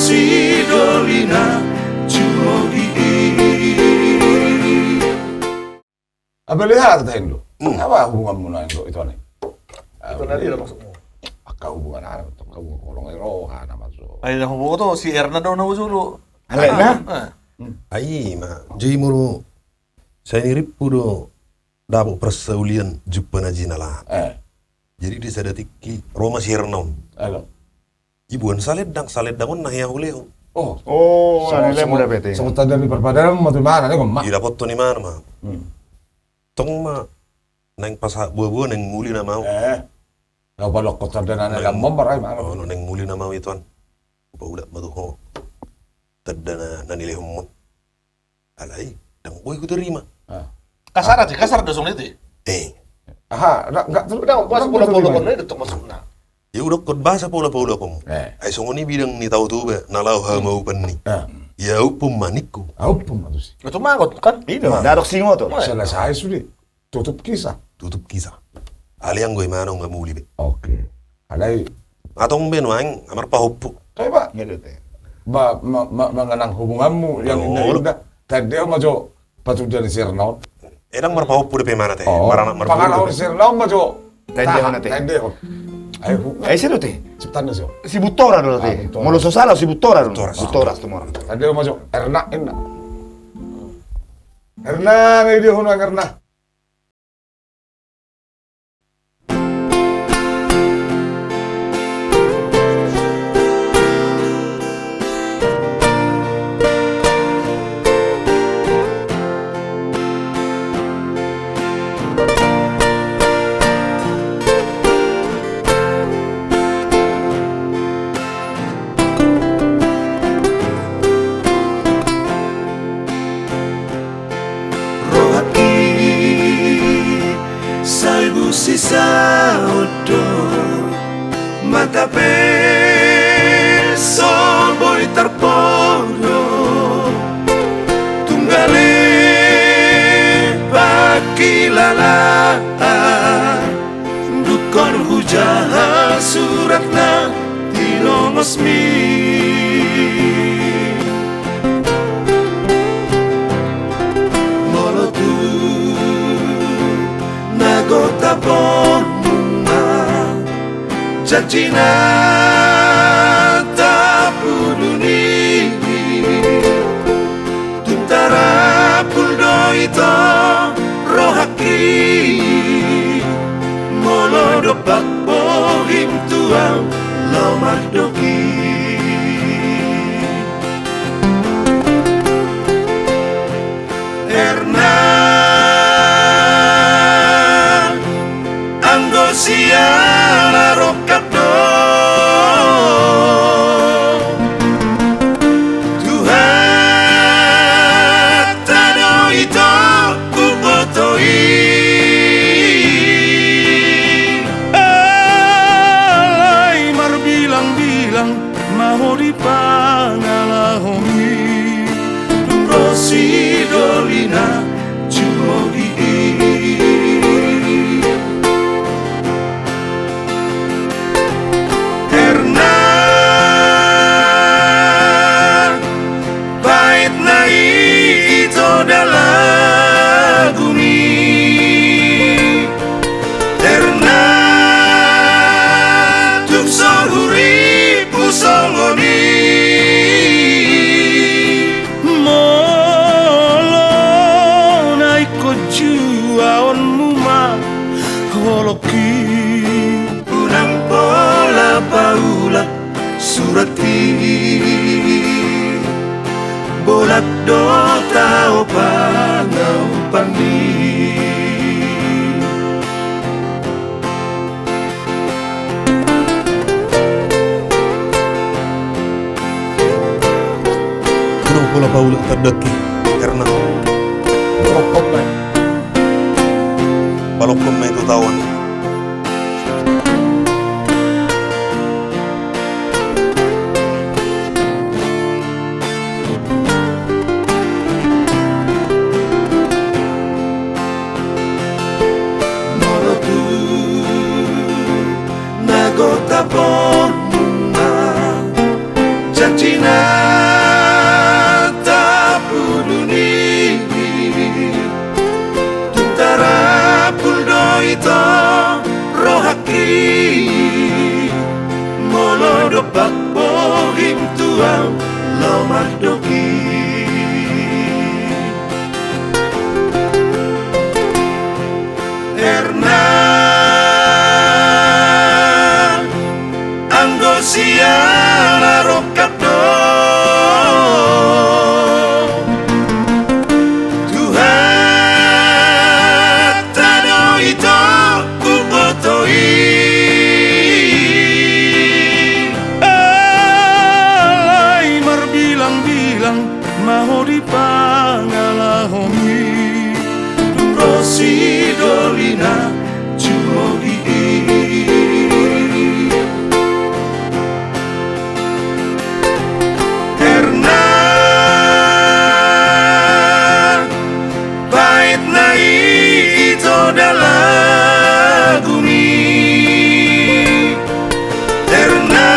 Rosi Dolina Jumogi. Apa lihat tahin lo? Apa hubunganmu dengan itu nih? Itu nanti udah masukmu. Akak hubungan apa? Kamu orang eroha nama so. Ay, hubungan tuh si Erna daw na dulu. Alena? Ai ma jei muru saya nirip pudo dapo persaulian juppa na jinala. Jadi di sada tiki Roma sirnaun. Alo. Ibuan saledang nah ya huleo. Oh, nilai muda PT. Sebutan dari perbadanan mau di mana nih kok mak? Di dapat to ni mana ma. Tong ma neng pas buah-buah neng muli na mau. Nggak balok kota dan anak kamu berai mana? Oh, neng muli na mau ituan. Udah matuh tadana na nilai humon. Alai, dang boy ku terima. Kasar aja, kasar dosong itu. Aha, nggak terus. Udah, masuk bola-bola kan itu masuk na. Ya udah kod bahasa pola-pola kamu. Ay songoni bidang ni tahu tuh be nalau ha mau panni. Ya upum manikku. Apa itu sih? Itu mangot kan? Itu, darok singo tuh. Selesai sudah. Tutup kisah. Tutup kisah. Aliang gue mana nggak muli be. Oke. Alai. Atong ben wang amar pahupu. Tapi pak, Gitu teh. mengenang hubunganmu yang indah. Tadi dia maju patu dari Sirnaun. Edang mar pahupu de pe mana teh. Oh, Marana mar pangalau Sirnaun maju. Tadi mana teh? Tadi. Ayo, Sih tuh teh. ciptaan sih. Si Butora dulu teh. Butora. Mau lu salah si Butora dulu. Butora. Butora tuh orang. Tadi dia maju. Erna, Erna. Erna, nggak dia hunang Erna. Sisa odo mata peso boy terpodo tunggale baki lala dukon hujah suratna dilomosmi gota bonuna janjina tapuduni tuntara puldo ito rohaki molodopak bohim tuang lomardoki Erna siala rokado Tuhan tado ito kubotoi alay marbilang-bilang mau dipangalahomi Rosi Dolina Jumogi. Surati bolak dota opangau pandi Kuno pola paula terdeki karena balokom na itu tawan. janjina tapuduni tuntara puldo ito rohaki molodopak bohim tuau lomah doki Erna Anggosia la rokapdo Tuhan tano ito kubotoi Alay marbilang-bilang maho di pangalahomi Rosi dolina jumogi Erna bait na ito dalagumi Erna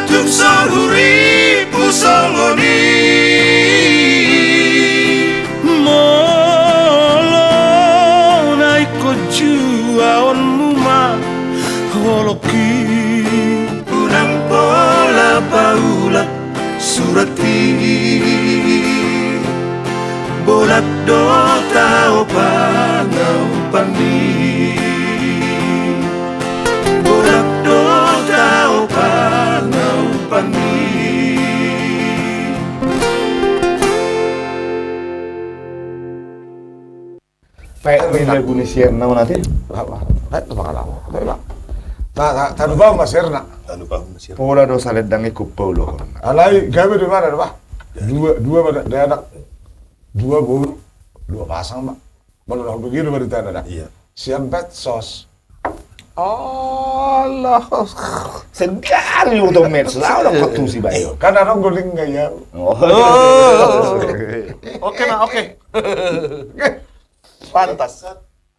tukso huri pusongoni holoki unang pola paula surati bolak do tao pangau pandi bolak do tao pangau pandi May lagu ni si Erna natin. Itu bakal lama. Tanu ba Mas Erna? Anu pa masih. Pola do saledang ikut Paulo. Alai gawe di mana, Pak? Dua anak. Dua pasang, Pak. Malah begitu berita ada. Iya. Siam sos. Allah. Sekali untuk match. Lalu waktu si bayo. Kan orang guling nggak ya? Oke, nah, oke. Pantas.